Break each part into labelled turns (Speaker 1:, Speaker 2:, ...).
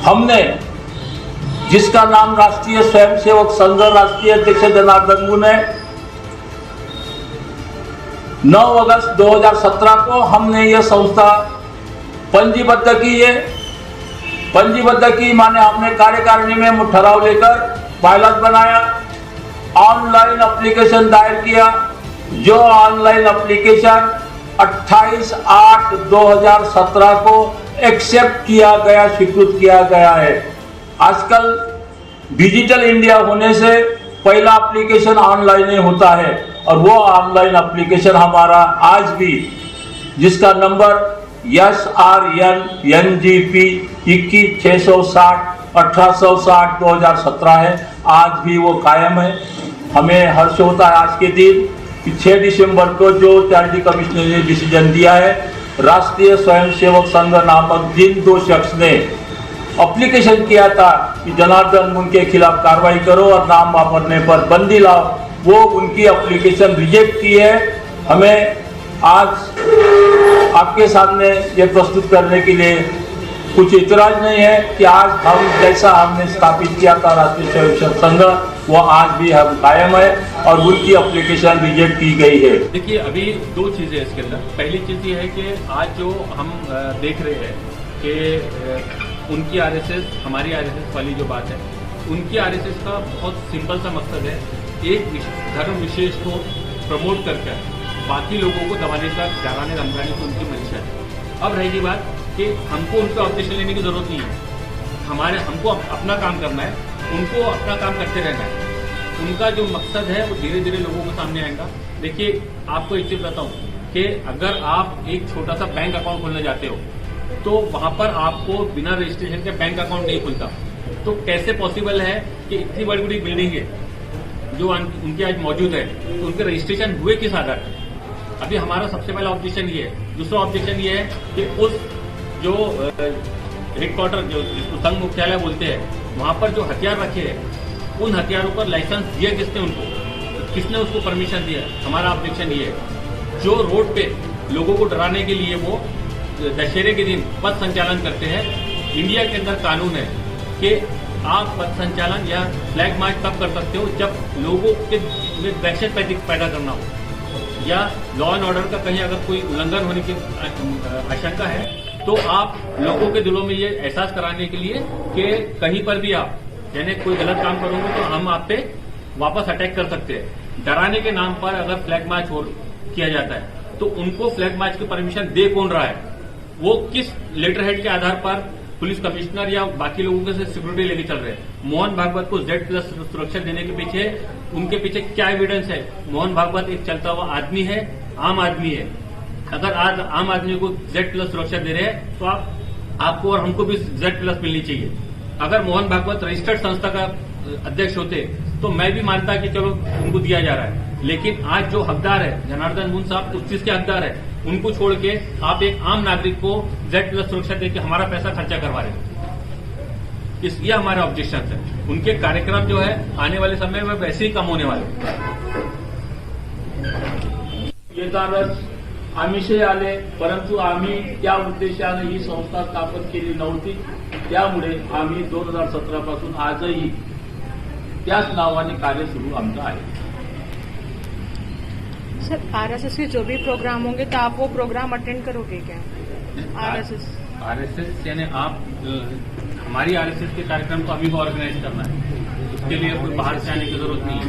Speaker 1: हमने जिसका नाम राष्ट्रीय स्वयंसेवक संघ राष्ट्रीय अध्यक्ष जनार्दन मुन है, 9 अगस्त 2017 को हमने ये संस्था पंजीबद्ध की है। पंजीबद्ध की माने हमने कार्यकारिणी में ठराव लेकर पायलट बनाया, ऑनलाइन एप्लीकेशन दायर किया, जो ऑनलाइन एप्लीकेशन 28/8/2017 को एक्सेप्ट किया गया, स्वीकृत किया गया है। आजकल डिजिटल इंडिया होने से पहला एप्लीकेशन ऑनलाइन ही होता है और वो ऑनलाइन एप्लीकेशन हमारा आज भी, जिसका नंबर SRNNGP 21-660-1860-2017 है, आज भी वो कायम है। हमें हर्ष होता है आज के दिन कि 6 दिसंबर को जो चैरिटी कमिश्नर ने डिसीजन दिया है, राष्ट्रीय स्वयंसेवक संघ नामक जिन 2 शख्स ने एप्लीकेशन किया था कि जनार्दन मुन के खिलाफ कार्रवाई करो और नाम वापरने पर बंदी लाओ, वो उनकी एप्लीकेशन रिजेक्ट की है। हमें आज आपके सामने ये प्रस्तुत करने के लिए कुछ इतराज नहीं है कि आज हम जैसा हमने स्थापित किया था राष्ट्रीय स्वयंसेवक संघ, वो आज भी हम कायम है और उनकी एप्लीकेशन रिजेक्ट की गई है।
Speaker 2: देखिए, अभी 2 चीजें इसके अंदर। पहली चीज ये है कि आज जो हम देख रहे हैं कि उनकी आरएसएस, हमारी आरएसएस वाली जो बात है, उनकी आरएसएस का बहुत सिंपल सा मकसद है, एक धर्म विशेष को प्रमोट करके बाकी लोगों को दबाने का, डराने धमकाने की उनकी मंशा है। अब रहेगी बात कि हमको उनका ऑब्जेक्शन लेने की जरूरत नहीं है, हमको अपना काम करना है, उनको अपना काम करते रहना है। उनका जो मकसद है वो धीरे धीरे लोगों के सामने आएगा। देखिए, आपको एक चीज बताऊं कि अगर आप एक छोटा सा बैंक अकाउंट खोलने जाते हो तो वहां पर आपको बिना रजिस्ट्रेशन के बैंक अकाउंट नहीं खुलता। तो कैसे पॉसिबल है कि इतनी बड़ी बड़ी बिल्डिंग है जो उनके आज मौजूद है, तो उनके रजिस्ट्रेशन हुए किस आधार पर? अभी हमारा सबसे पहला ऑब्जेक्शन ये है। दूसरा ऑब्जेक्शन ये है कि उस जो हेडक्वार्टर, जो जिसको संघ मुख्यालय बोलते हैं, वहां पर जो हथियार रखे हैं, उन हथियारों पर लाइसेंस दिया किसने उनको, किसने उसको परमिशन दिया? हमारा ऑब्जेक्शन ये है। जो रोड पे लोगों को डराने के लिए वो दशहरे के दिन पथ संचालन करते हैं, इंडिया के अंदर कानून है कि आप पथ संचालन या फ्लैग मार्च तब कर सकते हो जब लोगों के में दहशत पैदा करना हो या लॉ एंड ऑर्डर का कहीं अगर कोई उल्लंघन होने की आशंका है, तो आप लोगों के दिलों में ये एहसास कराने के लिए कि कहीं पर भी आप यानी कोई गलत काम करोगे तो हम आप पे वापस अटैक कर सकते हैं। डराने के नाम पर अगर फ्लैग मार्च किया जाता है तो उनको फ्लैग मार्च की परमिशन दे कौन रहा है? वो किस लेटर हेड के आधार पर पुलिस कमिश्नर या बाकी लोगों से सिक्योरिटी लेके चल रहे हैं? मोहन भागवत को Z+ सुरक्षा देने के पीछे उनके पीछे क्या एविडेंस है? मोहन भागवत एक चलता हुआ आदमी है, आम आदमी है। अगर आज आम आदमी को Z+ सुरक्षा दे रहे हैं तो आपको और हमको भी Z+ मिलनी चाहिए। अगर मोहन भागवत रजिस्टर्ड संस्था का अध्यक्ष होते तो मैं भी मानता कि चलो उनको दिया जा रहा है, लेकिन आज जो हकदार है जनार्दन मुन साहब उस चीज के हकदार है, उनको छोड़ के आप एक आम नागरिक को Z+ सुरक्षा देकर हमारा पैसा खर्चा करवा रहे हैं। ये हमारा ऑब्जेक्शन है। उनके कार्यक्रम जो है आने वाले समय में वैसे ही कम होने वाले। आम्हीशे आले, परंतु आम्ही त्या उद्देशाने ही संस्था स्थापन केली नव्हती। त्यामुळे आम्ही 2017 पासून आजही त्याच नावाने कार्य सुरू आमचं आहे।
Speaker 3: सर, आरएसएस के जो भी प्रोग्राम होंगे तो आप वो प्रोग्राम अटेंड करोगे क्या?
Speaker 2: आरएसएस यानी आप हमारी आरएसएस के कार्यक्रम को अभी ऑर्गेनाइज करना है, उसके लिए कोई बाहर से आने की जरूरत नहीं है।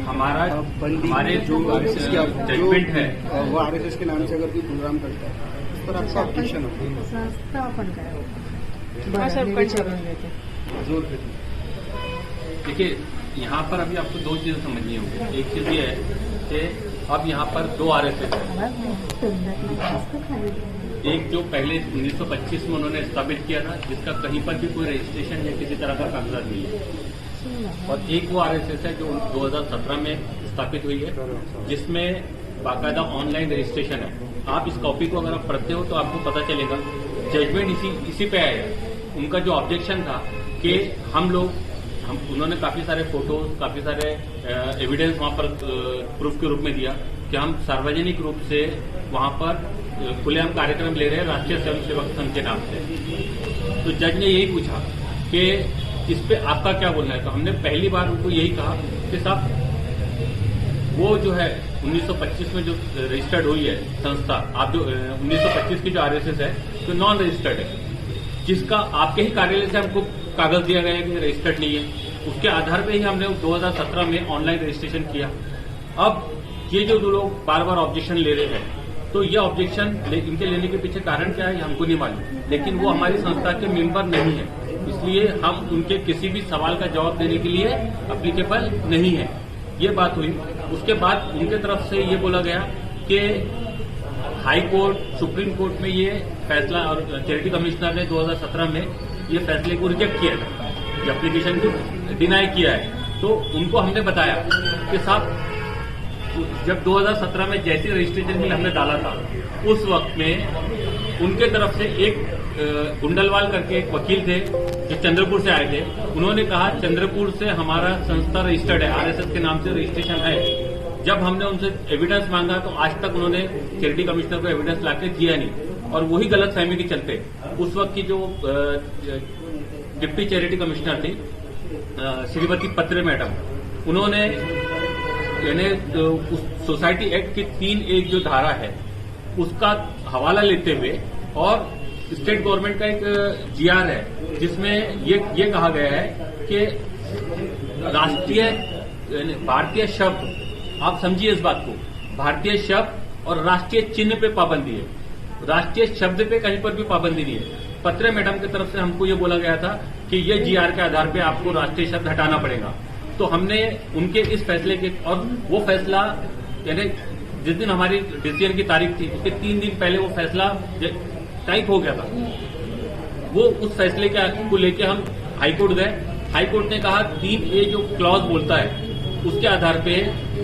Speaker 2: हमारे जो जजमेंट है
Speaker 4: वो आरएसएस के नाम से अगर कोई प्रोग्राम करता है उस पर आपका ऑब्जेक्शन होगा।
Speaker 2: देखिए, यहाँ पर अभी आपको 2 चीजें समझनी होगी। एक चीज ये है कि अब यहाँ पर 2 आरएसएस है। एक जो पहले 1925 में उन्होंने स्थापित किया था, जिसका कहीं पर भी कोई रजिस्ट्रेशन या किसी तरह का कागजात नहीं है, और एक वो आरएसएस है जो 2017 में स्थापित हुई है, जिसमें बाकायदा ऑनलाइन रजिस्ट्रेशन है। आप इस कॉपी को अगर आप पढ़ते हो तो आपको पता चलेगा जजमेंट इसी पे आया है। उनका जो ऑब्जेक्शन था कि उन्होंने काफी सारे फोटोज, काफी सारे एविडेंस वहां पर प्रूफ के रूप में दिया कि हम सार्वजनिक रूप से वहां पर खुलेआम कार्यक्रम ले रहे हैं राष्ट्रीय स्वयंसेवक संघ के नाम से। तो जज ने यही पूछा कि इस पे आपका क्या बोलना है। तो हमने पहली बार उनको यही कहा कि साहब वो जो है 1925 में जो रजिस्टर्ड हुई है संस्था, आप जो 1925 की जो आरएसएस है तो नॉन रजिस्टर्ड है, जिसका आपके ही कार्यालय से हमको कागज दिया गया है कि रजिस्टर्ड नहीं है। उसके आधार पे ही हमने 2017 में ऑनलाइन रजिस्ट्रेशन किया। अब ये जो लोग बार बार ऑब्जेक्शन ले रहे हैं, तो ये ऑब्जेक्शन इनके लेने के पीछे कारण क्या है हमको नहीं मालूम, लेकिन वो हमारी संस्था के मेंबर नहीं है, इसलिए हम उनके किसी भी सवाल का जवाब देने के लिए एप्लीकेबल नहीं है। ये बात हुई। उसके बाद उनके तरफ से ये बोला गया कि हाई कोर्ट, सुप्रीम कोर्ट में ये फैसला और चैरिटी कमिश्नर ने 2017 में ये फैसले को रिजेक्ट किया था, एप्लीकेशन को डिनाई किया है। तो उनको हमने बताया कि साहब जब 2017 में जैसे रजिस्ट्रेशन बिल हमने डाला था, उस वक्त में उनके तरफ से एक गुंडलवाल करके एक वकील थे जो चंद्रपुर से आए थे। उन्होंने कहा चंद्रपुर से हमारा संस्था रजिस्टर्ड है, आरएसएस के नाम से रजिस्ट्रेशन है। जब हमने उनसे एविडेंस मांगा तो आज तक उन्होंने चैरिटी कमिश्नर को एविडेंस लाके दिया नहीं, और वही गलतफहमी के चलते उस वक्त की जो डिप्टी चैरिटी कमिश्नर थी श्रीमती पत्रे मैडम, उन्होंने यानी सोसाइटी एक्ट की 3(1) जो धारा है उसका हवाला लेते हुए, और स्टेट गवर्नमेंट का एक जीआर है जिसमें ये कहा गया है कि राष्ट्रीय भारतीय शब्द, आप समझिए इस बात को, भारतीय शब्द और राष्ट्रीय चिन्ह पे पाबंदी है, राष्ट्रीय शब्द पे कहीं पर भी पाबंदी नहीं है। पत्रे मैडम की तरफ से हमको ये बोला गया था कि ये जीआर के आधार पे आपको राष्ट्रीय शब्द हटाना पड़ेगा। तो हमने उनके इस फैसले के, और वो फैसला यानी जिस दिन हमारी डिसीजन की तारीख थी उसके 3 दिन पहले वो फैसला टाइप हो गया था। वो उस फैसले को लेके हम हाईकोर्ट गए। हाईकोर्ट ने कहा 3(a) जो क्लॉज बोलता है उसके आधार पे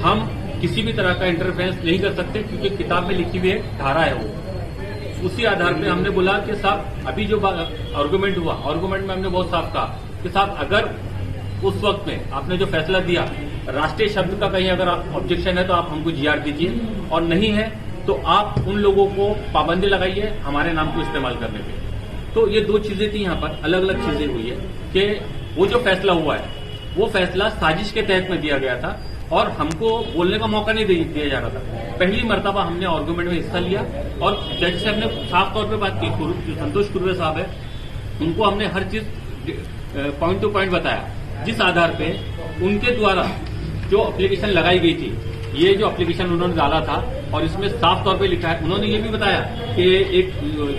Speaker 2: हम किसी भी तरह का इंटरफेरेंस नहीं कर सकते, क्योंकि किताब में लिखी हुई धारा है वो। उसी आधार पे हमने बोला कि साहब अभी जो आर्गुमेंट हुआ, आर्गुमेंट में हमने बहुत साफ कहा कि साहब अगर उस वक्त में आपने जो फैसला दिया राष्ट्रीय शब्द का कहीं अगर ऑब्जेक्शन है तो आप हमको जीआर दीजिए, और नहीं है तो आप उन लोगों को पाबंदी लगाइए हमारे नाम को इस्तेमाल करने पे। तो ये 2 चीजें थी, यहाँ पर अलग अलग चीजें हुई है कि वो जो फैसला हुआ है वो फैसला साजिश के तहत में दिया गया था और हमको बोलने का मौका नहीं दिया जा रहा था। पहली मर्तबा हमने आर्गुमेंट में हिस्सा लिया और जज से हमने साफ तौर पे बात की। जो संतोष कुर्वे साहब है उनको हमने हर चीज पॉइंट टू पॉइंट बताया, जिस आधार पे उनके द्वारा जो एप्लीकेशन लगाई गई थी, ये जो एप्लीकेशन उन्होंने डाला था और इसमें साफ तौर पे लिखा है, उन्होंने ये भी बताया कि एक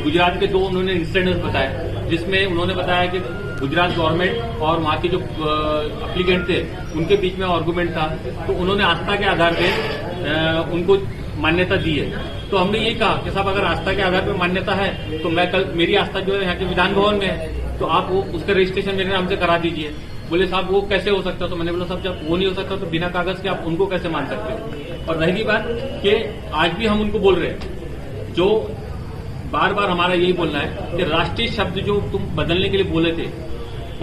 Speaker 2: गुजरात के 2 उन्होंने इंसिडेंट्स बताए, जिसमें उन्होंने बताया कि गुजरात गवर्नमेंट और वहां के जो एप्लीकेंट थे उनके बीच में आर्गुमेंट था, तो उन्होंने आस्था के आधार पे उनको मान्यता दी है। तो हमने ये कहा कि साहब अगर आस्था के आधार पर मान्यता है तो मैं कल, मेरी आस्था जो है यहाँ के विधान भवन में है, तो आप वो उसका रजिस्ट्रेशन मेरे नाम से करा दीजिए। बोले साहब वो कैसे हो सकता, तो मैंने बोला साहब जब वो नहीं हो सकता तो बिना कागज के आप उनको कैसे मान सकते हो। और रही बात कि आज भी हम उनको बोल रहे हैं, जो बार बार हमारा यही बोलना है कि राष्ट्रीय शब्द जो तुम बदलने के लिए बोले थे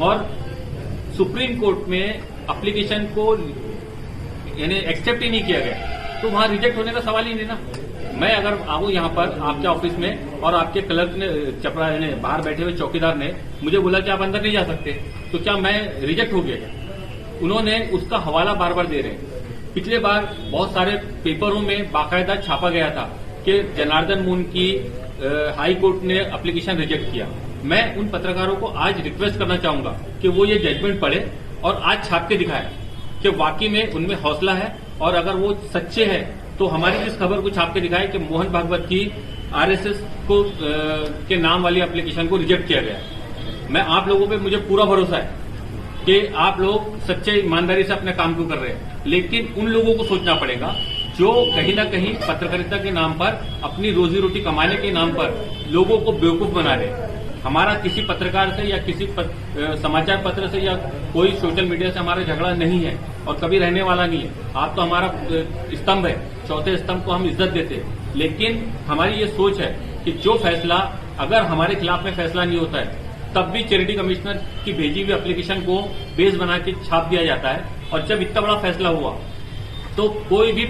Speaker 2: और सुप्रीम कोर्ट में एप्लीकेशन को यानी एक्सेप्ट ही नहीं किया गया, तो वहां रिजेक्ट होने का सवाल ही नहीं ना। मैं अगर आऊं यहाँ पर आपके ऑफिस में और आपके क्लर्क ने चपरा ने बाहर बैठे हुए चौकीदार ने मुझे बोला कि आप अंदर नहीं जा सकते, तो क्या मैं रिजेक्ट हो गया? उन्होंने उसका हवाला बार बार दे रहे हैं। पिछले बार बहुत सारे पेपरों में बाकायदा छापा गया था कि जनार्दन मून की हाई कोर्ट ने एप्लीकेशन रिजेक्ट किया। मैं उन पत्रकारों को आज रिक्वेस्ट करना चाहूंगा कि वो ये जजमेंट पढ़े और आज छाप के दिखाए कि वाकई में उनमें हौसला है, और अगर वो सच्चे हैं तो हमारी इस खबर को छाप के दिखाए कि मोहन भागवत की आरएसएस को के नाम वाली एप्लीकेशन को रिजेक्ट किया गया। मैं आप लोगों पे मुझे पूरा भरोसा है कि आप लोग सच्चे ईमानदारी से अपने काम को कर रहे हैं, लेकिन उन लोगों को सोचना पड़ेगा जो कहीं ना कहीं पत्रकारिता के नाम पर, अपनी रोजी रोटी कमाने के नाम पर लोगों को बेवकूफ बना रहे। हमारा किसी पत्रकार से या किसी समाचार पत्र से या कोई सोशल मीडिया से हमारा झगड़ा नहीं है और कभी रहने वाला नहीं है। आप तो हमारा स्तंभ है, चौथे स्तंभ को हम इज्जत देते हैं, लेकिन हमारी ये सोच है कि जो फैसला अगर हमारे खिलाफ में फैसला नहीं होता है तब भी चैरिटी कमिश्नर की भेजी हुई एप्लीकेशन को बेस बना के छाप दिया जाता है। और जब इतना बड़ा फैसला हुआ तो कोई भी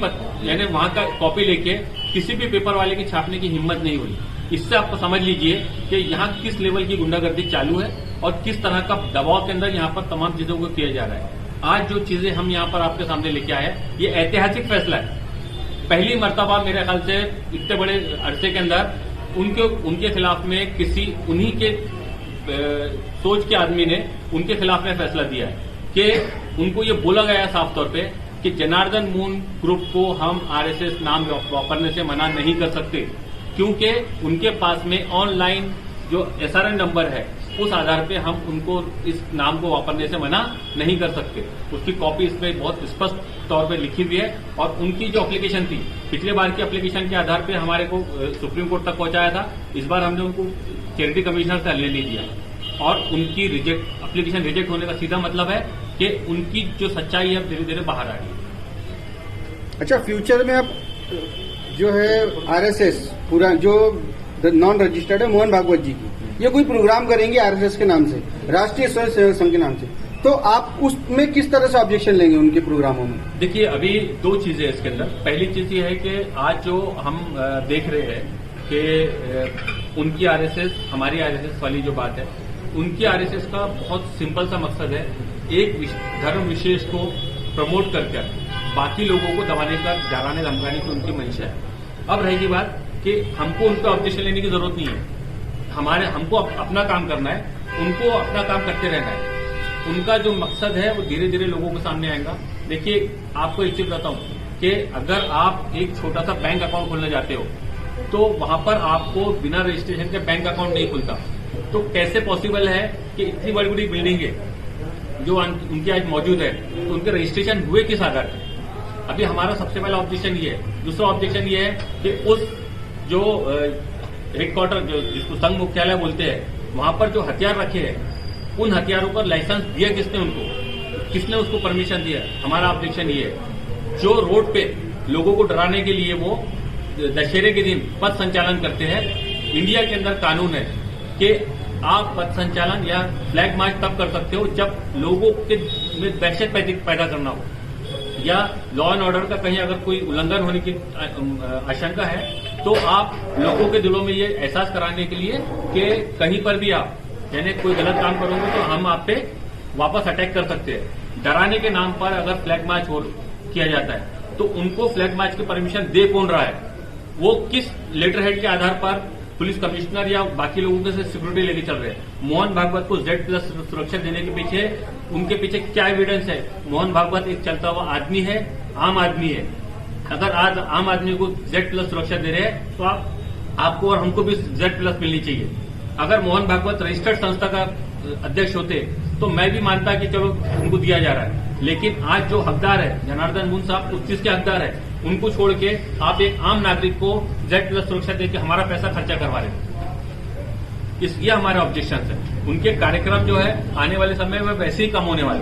Speaker 2: यानी वहां का कॉपी लेके किसी भी पेपर वाले की छापने की हिम्मत नहीं हुई। इससे आप समझ लीजिए कि यहाँ किस लेवल की गुंडागर्दी चालू है और किस तरह का दबाव के अंदर यहाँ पर तमाम चीजों को किया जा रहा है। आज जो चीजें हम यहाँ पर आपके सामने लेके आए हैं, ये ऐतिहासिक फैसला है। पहली मर्तबा मेरे ख्याल से इतने बड़े अरसे के अंदर उनके खिलाफ में किसी उन्हीं के सोच के आदमी ने उनके खिलाफ में फैसला दिया है कि उनको ये बोला गया है साफ तौर पे कि जनार्दन मून ग्रुप को हम आरएसएस नाम वापरने से मना नहीं कर सकते, क्योंकि उनके पास में ऑनलाइन जो एसआरएन नंबर है उस आधार पे हम उनको इस नाम को वापरने से मना नहीं कर सकते। उसकी कॉपी इसमें बहुत स्पष्ट तौर पे लिखी हुई है और उनकी जो एप्लीकेशन थी, पिछले बार की एप्लीकेशन के आधार पे हमारे को सुप्रीम कोर्ट तक पहुंचाया था। इस बार हमने उनको चैरिटी कमिश्नर से हल्ले नहीं दिया और उनकी एप्लीकेशन रिजेक्ट होने का सीधा मतलब है कि उनकी जो सच्चाई है धीरे धीरे बाहर आ रही है।
Speaker 4: अच्छा, फ्यूचर में अब जो है आरएसएस पूरा जो नॉन रजिस्टर्ड है मोहन भागवत जी की, ये कोई प्रोग्राम करेंगे आरएसएस के नाम से, राष्ट्रीय स्वयं सेवक संघ के नाम से, तो आप उसमें किस तरह से ऑब्जेक्शन लेंगे उनके प्रोग्रामों में?
Speaker 2: देखिए, अभी दो चीजें हैं इसके अंदर। पहली चीज ये है कि आज जो हम देख रहे हैं कि उनकी आरएसएस हमारी आरएसएस वाली जो बात है, उनकी आरएसएस का बहुत सिंपल सा मकसद है, एक धर्म विशेष को प्रमोट करके बाकी लोगों को दबाने का, डराने धमकाने की उनकी मंशा है। अब रहेगी बात कि हमको उन पर ऑब्जेक्शन लेने की जरूरत नहीं है। हमको अपना काम करना है, उनको अपना काम करते रहना है। उनका जो मकसद है वो धीरे धीरे लोगों के सामने आएगा। देखिए, आपको एक चीज बताऊं कि अगर आप एक छोटा सा बैंक अकाउंट खोलने जाते हो तो वहां पर आपको बिना रजिस्ट्रेशन के बैंक अकाउंट नहीं खुलता। तो कैसे पॉसिबल है कि इतनी बड़ी बड़ी बिल्डिंगें जो उनकी आज मौजूद है, तो उनके रजिस्ट्रेशन हुए किस आधार पर? अभी हमारा सबसे पहला ऑब्जेक्शन ये है। दूसरा ऑब्जेक्शन ये है कि उस जो हेडक्वार्टर जिसको संघ मुख्यालय बोलते हैं, वहां पर जो हथियार रखे हैं, उन हथियारों पर लाइसेंस दिया किसने उनको? किसने उसको परमिशन दिया? हमारा ऑब्जेक्शन ये है। जो रोड पे लोगों को डराने के लिए वो दशहरे के दिन पथ संचालन करते हैं, इंडिया के अंदर कानून है कि आप पथ संचालन या फ्लैग मार्च तब कर सकते हो जब लोगों के में दहशत पैदा करना हो या लॉ एंड ऑर्डर का कहीं अगर कोई उल्लंघन होने की आशंका है, तो आप लोगों के दिलों में ये एहसास कराने के लिए कि कहीं पर भी आप यानी कोई गलत काम करोगे तो हम आप पे वापस अटैक कर सकते हैं। डराने के नाम पर अगर फ्लैग मार्च किया जाता है तो उनको फ्लैग मार्च की परमिशन दे कौन रहा है? वो किस लेटर हेड के आधार पर पुलिस कमिश्नर या बाकी लोगों के से सिक्योरिटी लेके चल रहे हैं? मोहन भागवत को Z+ सुरक्षा देने के पीछे उनके पीछे क्या एविडेंस है? मोहन भागवत एक चलता हुआ आदमी है, आम आदमी है। अगर आज आम आदमी को Z+ सुरक्षा दे रहे हैं तो आपको और हमको भी Z+ मिलनी चाहिए। अगर मोहन भागवत रजिस्टर्ड संस्था का अध्यक्ष होते तो मैं भी मानता कि चलो उनको दिया जा रहा है, लेकिन आज जो हकदार है जनार्दन मून साहब, उस चीज के हकदार है, उनको छोड़ के आप एक आम नागरिक को Z+ सुरक्षा देकर हमारा पैसा खर्चा करवा रहे हैं। ये हमारे ऑब्जेक्शन है। उनके कार्यक्रम जो है आने वाले समय में वैसे ही कम होने वाले।